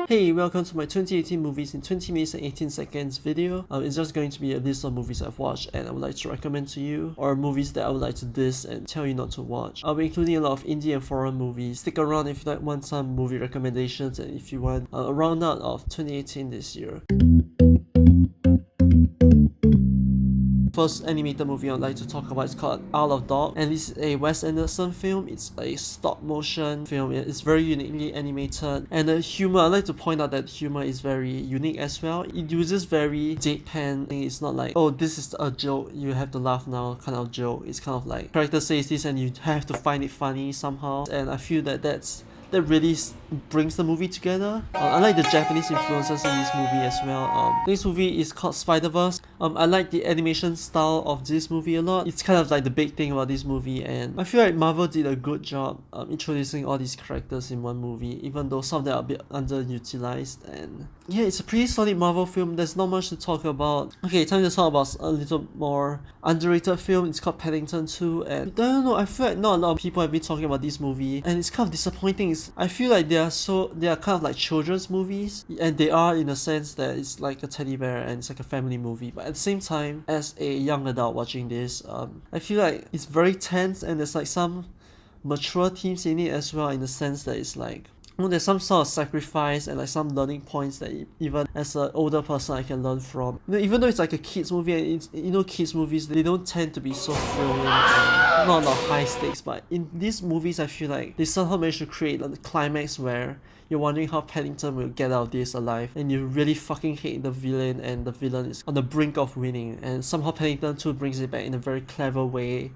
Hey, welcome to my 2018 movies in 20 minutes and 18 seconds video. It's just going to be a list of movies I've watched and I would like to recommend to you, or movies that I would like to diss and tell you not to watch. I'll be including a lot of indie and foreign movies. Stick around if you want some movie recommendations and if you want a roundup of 2018 this year. First animated movie I'd like to talk about is called Isle of Dog, and this is a Wes Anderson film. It's a stop motion film. It's very uniquely animated, and the humor, I'd like to point out that the humor is very unique as well. It uses very deadpan. It's not like, oh, this is a joke, you have to laugh now kind of joke. It's kind of like character says this and you have to find it funny somehow, and I feel that that really brings the movie together. I like the Japanese influences in this movie as well. This movie is called Spider-Verse. I like the animation style of this movie a lot. It's kind of like the big thing about this movie, and I feel like Marvel did a good job introducing all these characters in one movie, even though some of them are a bit underutilized. And yeah, it's a pretty solid Marvel film. There's not much to talk about. Okay, time to talk about a little more underrated film. It's called Paddington 2, and I don't know, I feel like not a lot of people have been talking about this movie, and it's kind of disappointing. I feel like they are kind of like children's movies, and they are in a sense that it's like a teddy bear and it's like a family movie, but at the same time, as a young adult watching this, I feel like it's very tense and there's like some mature themes in it as well, in the sense that it's like, there's some sort of sacrifice and like some learning points that even as an older person I can learn from. Even though it's like a kids movie, and it's, kids movies, they don't tend to be so thrilling and not a lot of high stakes, but in these movies I feel like they somehow managed to create like the climax where you're wondering how Paddington will get out of this alive, and you really fucking hate the villain, and the villain is on the brink of winning, and somehow Paddington 2 brings it back in a very clever way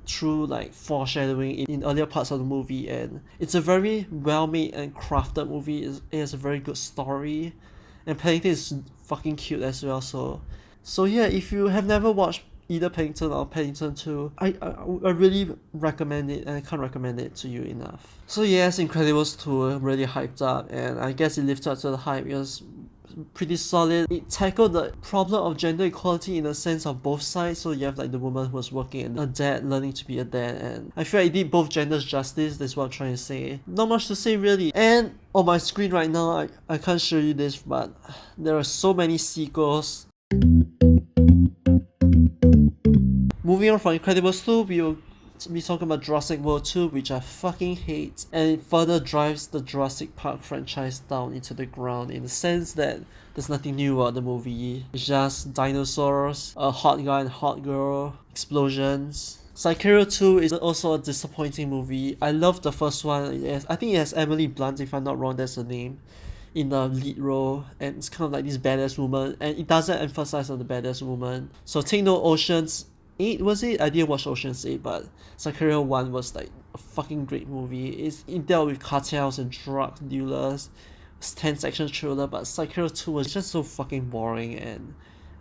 through like foreshadowing in earlier parts of the movie. And it's a very well made and crafted movie. It has a very good story, and Paddington is fucking cute as well. So yeah, if you have never watched either Paddington or Paddington 2, I really recommend it, and I can't recommend it to you enough. So yes, Incredibles 2 really hyped up, and I guess it lived up to the hype. It was pretty solid. It tackled the problem of gender equality in the sense of both sides. So you have like the woman who was working and a dad learning to be a dad, and I feel like it did both genders justice. That's what I'm trying to say. Not much to say really. And on my screen right now, I can't show you this, but there are so many sequels. Moving on from Incredibles 2, we will be talking about Jurassic World 2, which I fucking hate, and it further drives the Jurassic Park franchise down into the ground, in the sense that there's nothing new about the movie. It's just dinosaurs, a hot guy and hot girl, explosions. Sicario 2 is also a disappointing movie. I love the first one. I think it has Emily Blunt, if I'm not wrong, that's her name, in the lead role, and it's kind of like this badass woman, and it doesn't emphasize on the badass woman. So take note, Ocean's 8 was it? I didn't watch Ocean's 8, but Sicario 1 was like a fucking great movie. It dealt with cartels and drug dealers. It's tense action thriller, but Sicario 2 was just so fucking boring, and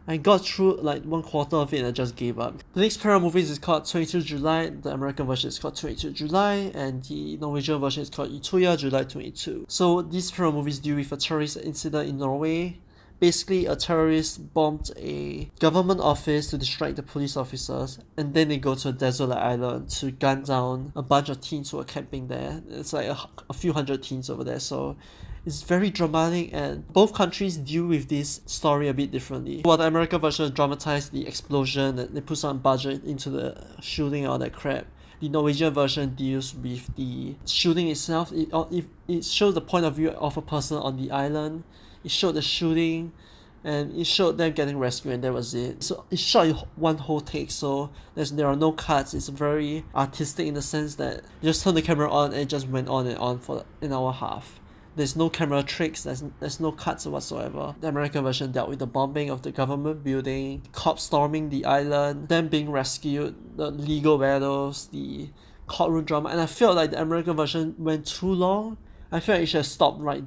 I got through like 1/4 of it and I just gave up. The next pair of movies is called 22 July. The American version is called 22 July, and the Norwegian version is called Ituya July 22. So these pair of movies deal with a terrorist incident in Norway. Basically, a terrorist bombed a government office to distract the police officers, and then they go to a desolate island to gun down a bunch of teens who are camping there. It's like a few hundred teens over there, so it's very dramatic, and both countries deal with this story a bit differently. While the American version dramatized the explosion, and they put some budget into the shooting and all that crap, the Norwegian version deals with the shooting itself. It shows the point of view of a person on the island. It showed the shooting, and it showed them getting rescued, and that was it. So it's shot in one whole take, so there are no cuts. It's very artistic in the sense that you just turn the camera on and it just went on and on for an hour and a half. There's no camera tricks, there's no cuts whatsoever. The American version dealt with the bombing of the government building, cops storming the island, them being rescued, the legal battles, the courtroom drama, and I felt like the American version went too long. I feel like it should have stopped right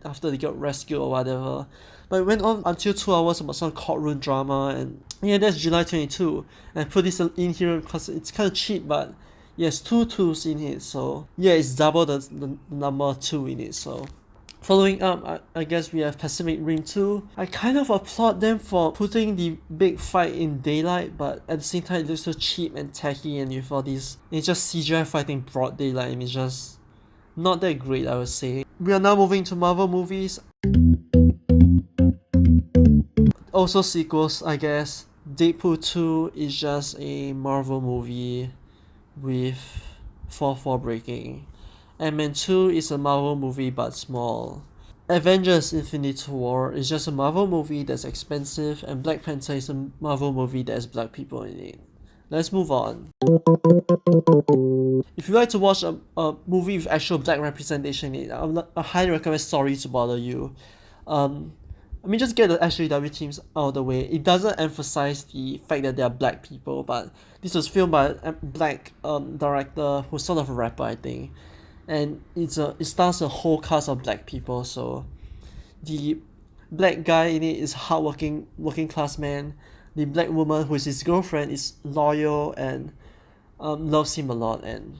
after they got rescued or whatever. But it went on until 2 hours about some courtroom drama, and yeah, that's July 22. And I put this in here because it's kind of cheap, but yes, 2 twos in it, so yeah, it's double the number 2 in it. So following up, I guess we have Pacific Rim 2. I kind of applaud them for putting the big fight in daylight, but at the same time it looks so cheap and tacky, and with all these, it's just CGI fighting broad daylight, and it's just not that great, I would say. We are now moving to Marvel movies. Also sequels, I guess. Deadpool 2 is just a Marvel movie with fourth wall breaking. Ant-Man 2 is a Marvel movie but small. Avengers Infinity War is just a Marvel movie that's expensive, and Black Panther is a Marvel movie that has black people in it. Let's move on. If you like to watch a movie with actual black representation in it, I highly recommend Sorry to Bother You. Just get the SJW teams out of the way. It doesn't emphasize the fact that they are black people, but this was filmed by a black director who's sort of a rapper, I think. And it stars a whole cast of black people, so the black guy in it is hardworking working class man. The black woman who is his girlfriend is loyal and loves him a lot, and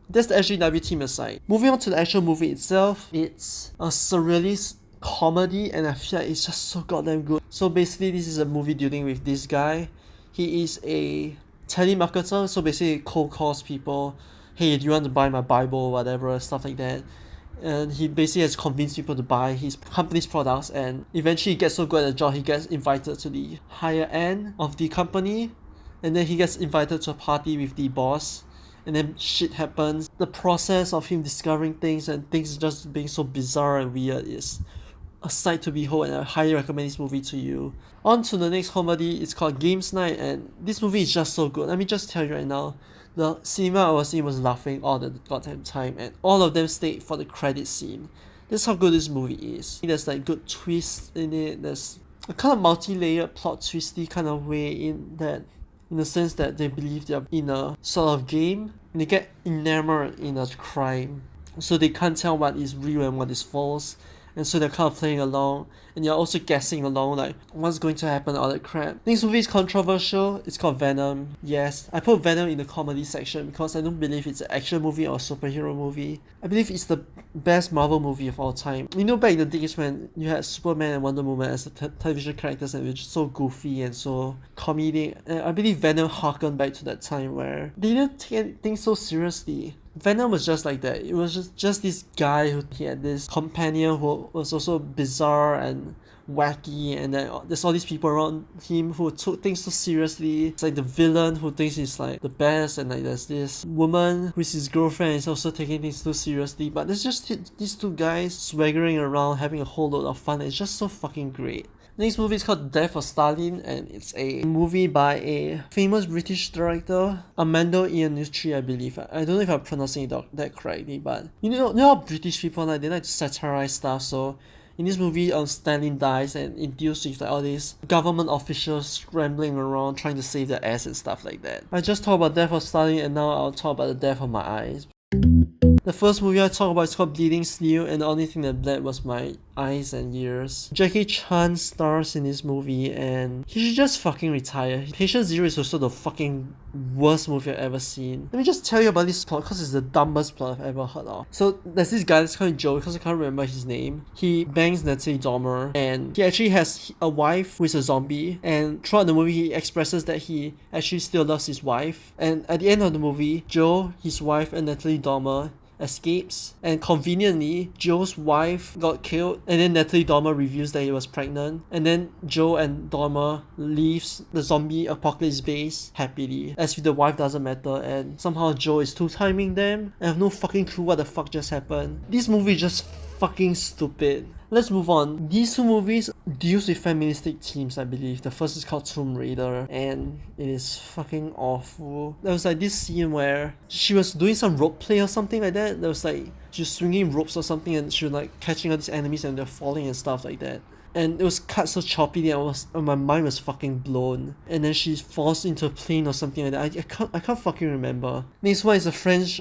that's the SJW team aside. Moving on to the actual movie itself, it's a surrealist comedy, and I feel like it's just so goddamn good. So basically, this is a movie dealing with this guy. He is a telemarketer, so basically cold calls people, hey, do you want to buy my Bible or whatever, stuff like that. And he basically has convinced people to buy his company's products, and eventually he gets so good at the job, he gets invited to the higher end of the company, and then he gets invited to a party with the boss, and then shit happens. The process of him discovering things and things just being so bizarre and weird is a sight to behold, and I highly recommend this movie to you. On to the next comedy, it's called Games Night, and this movie is just so good. Let me just tell you right now, the cinema I was in was laughing all the goddamn time, and all of them stayed for the credit scene. That's how good this movie is. There's like good twists in it, there's a kind of multi-layered plot twisty kind of way in the sense that they believe they're in a sort of game, and they get enamored in a crime, so they can't tell what is real and what is false, and so they're kind of playing along, and you're also guessing along like what's going to happen, all that crap. This movie is controversial. It's called Venom. Yes, I put Venom in the comedy section because I don't believe it's an action movie or a superhero movie. I believe it's the best Marvel movie of all time. You know, back in the days when you had Superman and Wonder Woman as the television characters, and they were just so goofy and so comedic, and I believe Venom harkened back to that time where they didn't take things so seriously. Venom was just like that. It was just this guy who he had this companion who was also bizarre and wacky, and then there's all these people around him who took things so seriously. It's like the villain who thinks he's like the best, and like there's this woman who is his girlfriend is also taking things too seriously, but there's just these two guys swaggering around having a whole load of fun. It's just so fucking great. Next movie is called Death of Stalin, and it's a movie by a famous British director, Armando Iannucci, I believe. I don't know if I'm pronouncing it that correctly, but you know how British people like, they like to satirize stuff, so in this movie, Stalin dies, and it deals with like all these government officials scrambling around trying to save their ass and stuff like that. I just talked about Death of Stalin, and now I'll talk about the death of my eyes. The first movie I talked about is called Bleeding Steel, and the only thing that bled was my eyes and ears. Jackie Chan stars in this movie, and he should just fucking retire. Patient Zero is also the fucking worst movie I've ever seen. Let me just tell you about this plot because it's the dumbest plot I've ever heard of. So there's this guy that's called Joe, because I can't remember his name. He bangs Natalie Dormer, and he actually has a wife who is a zombie, and throughout the movie he expresses that he actually still loves his wife. And at the end of the movie, Joe, his wife, and Natalie Dormer escapes, and conveniently Joe's wife got killed, and then Natalie Dormer reveals that he was pregnant, and then Joe and Dormer leaves the zombie apocalypse base happily, as if the wife doesn't matter, and somehow Joe is two-timing them. I have no fucking clue what the fuck just happened. This movie is just fucking stupid. Let's move on. These two movies deals with feministic themes, I believe. The first is called Tomb Raider, and it is fucking awful. There was like this scene where she was doing some rope play or something like that. There was like she was swinging ropes or something, and she was like catching all these enemies and they're falling and stuff like that. And it was cut so choppy and my mind was fucking blown. And then she falls into a plane or something like that. I can't fucking remember. Next one is a French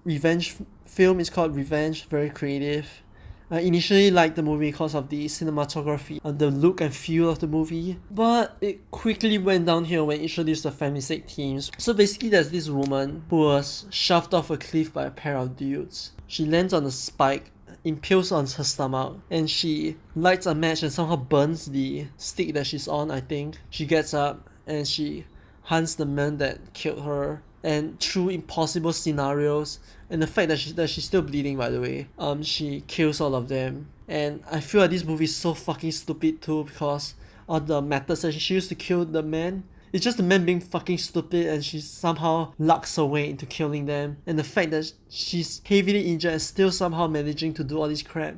revenge film. It's called Revenge. Very creative. I initially liked the movie because of the cinematography and the look and feel of the movie, but it quickly went downhill when it introduced the feministic themes. So basically there's this woman who was shoved off a cliff by a pair of dudes. She lands on a spike, impales on her stomach, and she lights a match and somehow burns the stick that she's on, I think. She gets up and she hunts the man that killed her, and through impossible scenarios, and the fact that she's still bleeding, by the way, she kills all of them. And I feel like this movie is so fucking stupid too, because of the methods that she used to kill the man. It's just the man being fucking stupid, and she somehow lucks her way into killing them. And the fact that she's heavily injured and still somehow managing to do all this crap.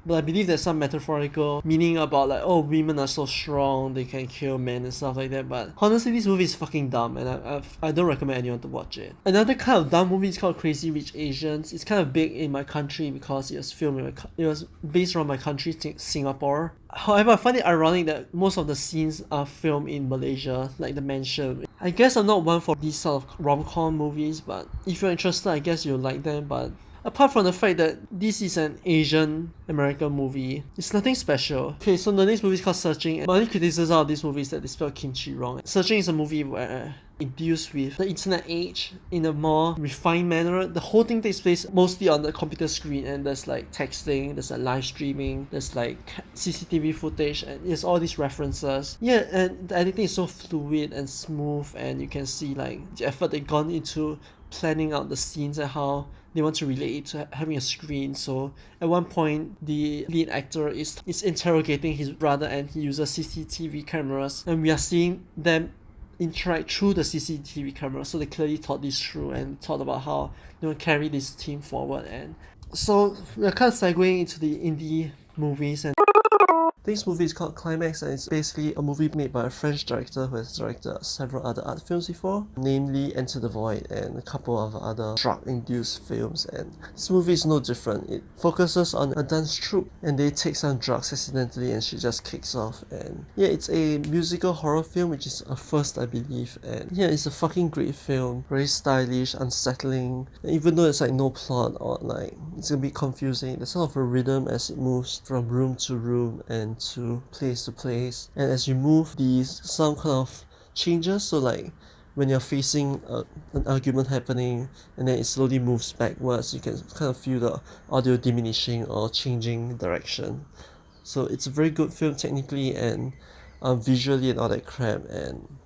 But I believe there's some metaphorical meaning about like, oh, women are so strong, they can kill men and stuff like that. But honestly, this movie is fucking dumb, and I don't recommend anyone to watch it. Another kind of dumb movie is called Crazy Rich Asians. It's kind of big in my country because it was filmed in it was based around my country, Singapore. However, I find it ironic that most of the scenes are filmed in Malaysia, like the mansion. I guess I'm not one for these sort of rom-com movies, but if you're interested, I guess you'll like them. But apart from the fact that this is an Asian American movie, it's nothing special. Okay, so the next movie is called Searching. My only criticism of this movie is that they spell kimchi wrong. Searching is a movie where it deals with the internet age in a more refined manner. The whole thing takes place mostly on the computer screen, and there's like texting, there's like live streaming, there's like CCTV footage, and there's all these references. Yeah, and the editing is so fluid and smooth, and you can see like the effort they've gone into planning out the scenes and how they want to relate it to having a screen. So at one point, the lead actor is interrogating his brother, and he uses CCTV cameras, and we are seeing them interact through the CCTV camera. So they clearly thought this through and thought about how they will carry this team forward. And so we're kind of segueing into the indie movies, and this movie is called Climax, and it's basically a movie made by a French director who has directed several other art films before, namely Enter the Void and a couple of other drug-induced films. And this movie is no different. It focuses on a dance troupe, and they take some drugs accidentally, and she just kicks off. And yeah, it's a musical horror film, which is a first, I believe. And yeah, it's a fucking great film. Very stylish, unsettling. And even though it's like no plot or like it's a bit confusing, there's sort of a rhythm as it moves from room to room and to place, and as you move, these some kind of changes. So like when you're facing an argument happening, and then it slowly moves backwards, you can kind of feel the audio diminishing or changing direction. So it's a very good film technically and visually and all that crap, and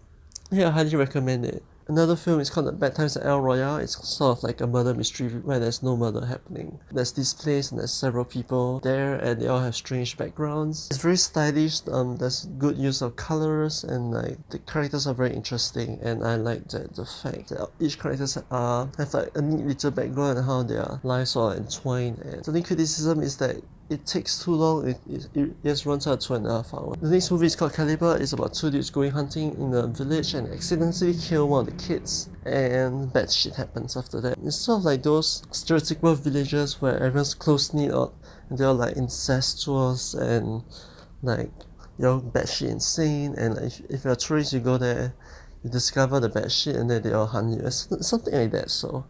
yeah, I highly recommend it. Another film is called Bad Times at El Royale. It's sort of like a murder mystery where there's no murder happening. There's this place and there's several people there, and they all have strange backgrounds. It's very stylish. There's good use of colors, and like the characters are very interesting. And I like that the fact that each characters have like a neat little background and how their lives are entwined. And the only criticism is that it takes too long. It just runs out 2.5 hours. The next movie is called Caliber. It's about two dudes going hunting in a village and accidentally kill one of the kids, and bad shit happens after that. It's sort of like those stereotypical villages where everyone's close-knit and they're like incestuous and like you're batshit insane, and like if you're a tourist, you go there, you discover the bad shit, and then they all hunt you. It's something like that. So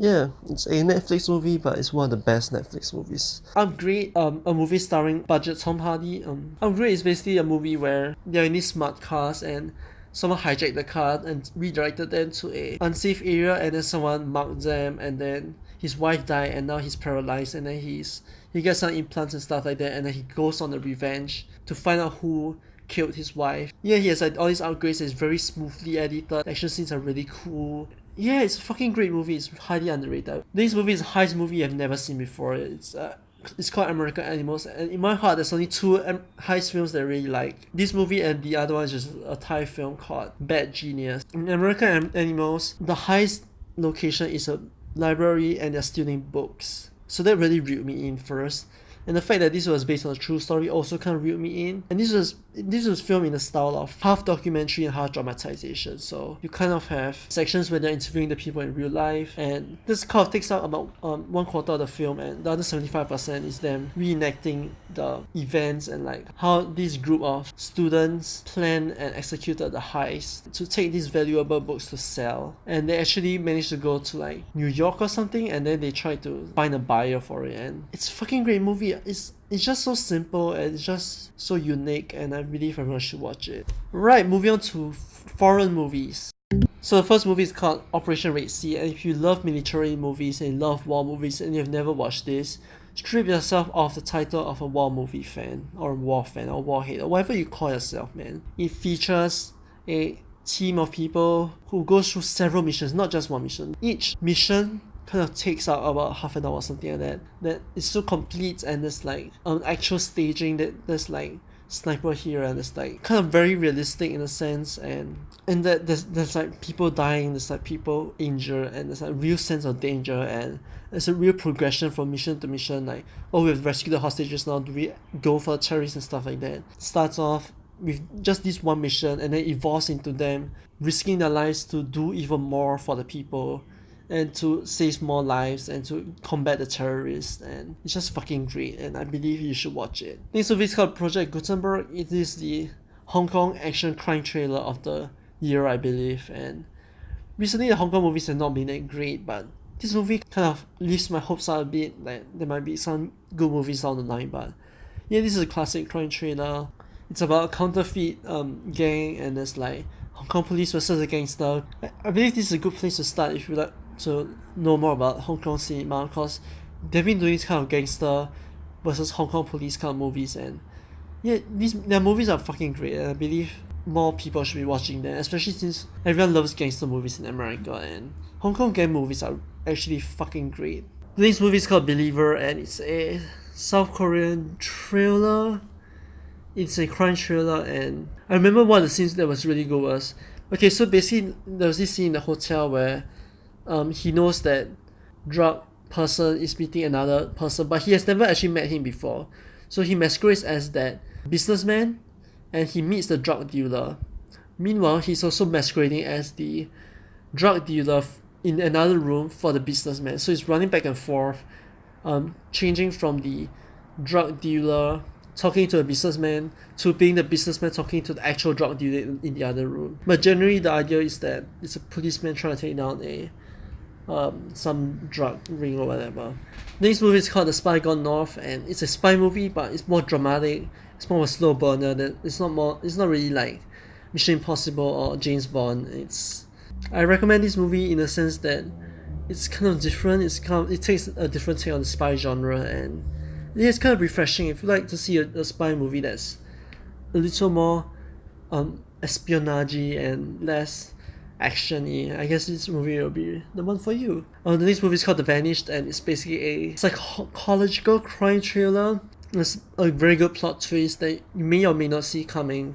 yeah, it's a Netflix movie, but it's one of the best Netflix movies. Upgrade, a movie starring budget Tom Hardy. Upgrade is basically a movie where they're in these smart cars, and someone hijacked the car and redirected them to a unsafe area, and then someone mugged them, and then his wife died, and now he's paralyzed, and then he gets some implants and stuff like that, and then he goes on a revenge to find out who killed his wife. Yeah, he has like all these upgrades. It's very smoothly edited. The action scenes are really cool. Yeah, it's a fucking great movie. It's highly underrated. This movie is a heist movie I've never seen before. It's called American Animals, and in my heart there's only two heist films that I really like. This movie and the other one is just a Thai film called Bad Genius. In American Animals, the heist location is a library and they're stealing books. So that really reeled me in first. And the fact that this was based on a true story also kind of reeled me in. And this was filmed in the style of half documentary and half dramatization. So you kind of have sections where they're interviewing the people in real life, and this kind of takes up about 1/4 of the film, and the other 75% is them reenacting the events and like how this group of students planned and executed the heist to take these valuable books to sell. And they actually managed to go to like New York or something, and then they tried to find a buyer for it. And it's a fucking great movie. It's just so simple and it's just so unique, and I believe everyone should watch it. Right, moving on to foreign movies. So the first movie is called Operation Red Sea, and if you love military movies and you love war movies and you've never watched this, strip yourself off the title of a war movie fan or a war fan or warhead or whatever you call yourself, man. It features a team of people who goes through several missions, not just one mission. Each mission kind of takes out about half an hour or something like that. That is so complete, and there's like actual staging, that there's like sniper here, and it's like kind of very realistic in a sense, and that there's like people dying, there's like people injured, and there's like real sense of danger, and there's a real progression from mission to mission, like, oh, we've rescued the hostages, now do we go for terrorists and stuff like that. Starts off with just this one mission, and then evolves into them risking their lives to do even more for the people, and to save more lives, and to combat the terrorists, and it's just fucking great, and I believe you should watch it. Next movie is called Project Gutenberg. It is the Hong Kong action crime trailer of the year, I believe, and recently the Hong Kong movies have not been that great, but this movie kind of lifts my hopes up a bit, that there might be some good movies down the line. But yeah, this is a classic crime trailer. It's about a counterfeit gang, and there's like Hong Kong police versus a gangster. I believe this is a good place to start if you like to know more about Hong Kong cinema, because they've been doing this kind of gangster versus Hong Kong police kind of movies, and yeah, their movies are fucking great, and I believe more people should be watching them, especially since everyone loves gangster movies in America, and Hong Kong gang movies are actually fucking great. The next movie is called Believer, and it's a South Korean thriller. It's a crime thriller, and I remember one of the scenes that was really good was, okay, so basically there was this scene in the hotel where he knows that drug person is meeting another person, but he has never actually met him before. So he masquerades as that businessman, and he meets the drug dealer. Meanwhile, he's also masquerading as the drug dealer in another room for the businessman. So he's running back and forth, changing from the drug dealer talking to a businessman to being the businessman talking to the actual drug dealer in the other room. But generally, the idea is that it's a policeman trying to take down a some drug ring or whatever. Next movie is called The Spy Gone North, and it's a spy movie, but it's more dramatic. It's more of a slow burner. It's not really like Mission Impossible or James Bond. I recommend this movie in the sense that it's kind of different. It takes a different take on the spy genre, and it's kind of refreshing. If you like to see a spy movie that's a little more espionage and less action-y, I guess this movie will be the one for you. The next movie is called The Vanished, and it's basically a psychological crime thriller. It's a very good plot twist that you may or may not see coming,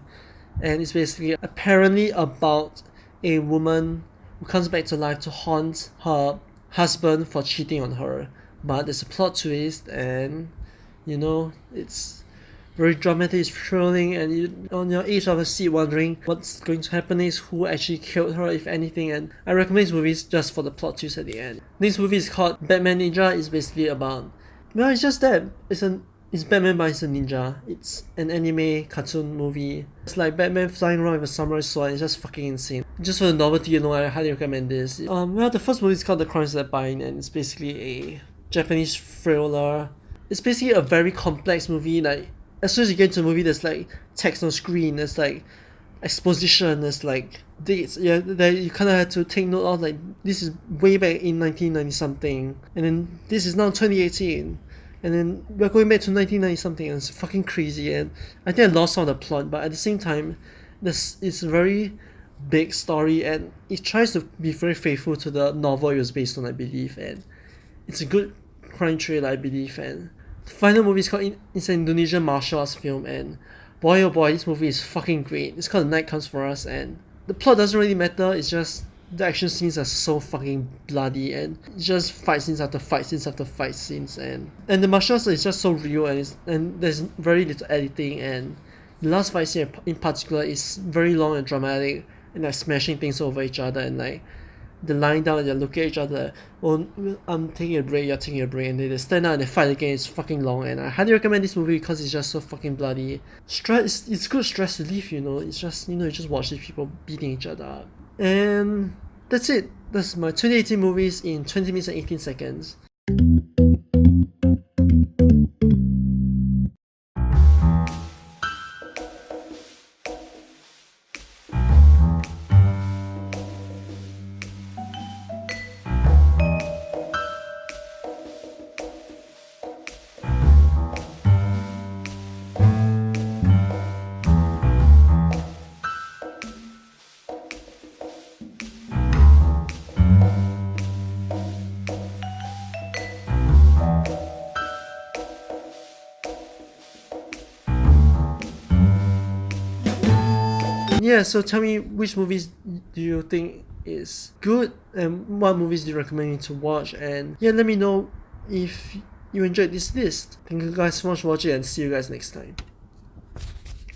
and it's basically apparently about a woman who comes back to life to haunt her husband for cheating on her. But there's a plot twist, and it's very dramatic, it's thrilling, and you're on your edge of a seat wondering what's going to happen next, who actually killed her, if anything, and I recommend this movie just for the plot twist at the end. This movie is called Batman Ninja. It's basically about, well, it's just that. It's Batman but it's a ninja. It's an anime cartoon movie. It's like Batman flying around with a samurai sword. It's just fucking insane. Just for the novelty, I highly recommend this. Well, the first movie is called The Crimes That Bind, and it's basically a Japanese thriller. It's basically a very complex movie. Like, as soon as you get into the movie, there's like text on screen, there's like exposition, there's like dates. Yeah, that you kind of had to take note of. Like, this is way back in 1990 something, and then this is now 2018, and then we're going back to 1990 something, and it's fucking crazy. And I think I lost some of the plot, but at the same time, it's a very big story, and it tries to be very faithful to the novel it was based on, I believe, and it's a good crime trailer, I believe. And the final movie is called it's an Indonesian martial arts film, and boy oh boy, this movie is fucking great. It's called The Night Comes For Us, and the plot doesn't really matter. It's just the action scenes are so fucking bloody, and it's just fight scenes after fight scenes after fight scenes, and the martial arts is just so real, and there's very little editing, and the last fight scene in particular is very long and dramatic, and like smashing things over each other, and like they're lying down and they're looking at each other. Oh, I'm taking a break, you're taking a break, and they stand out and they fight again. It's fucking long, and I highly recommend this movie because it's just so fucking bloody. It's good stress relief, It's just, you just watch these people beating each other up. And that's it. That's my 2018 movies in 20 minutes and 18 seconds. Yeah, so tell me, which movies do you think is good, and what movies do you recommend me to watch? And yeah, let me know if you enjoyed this list. Thank you guys so much for watching, and see you guys next time.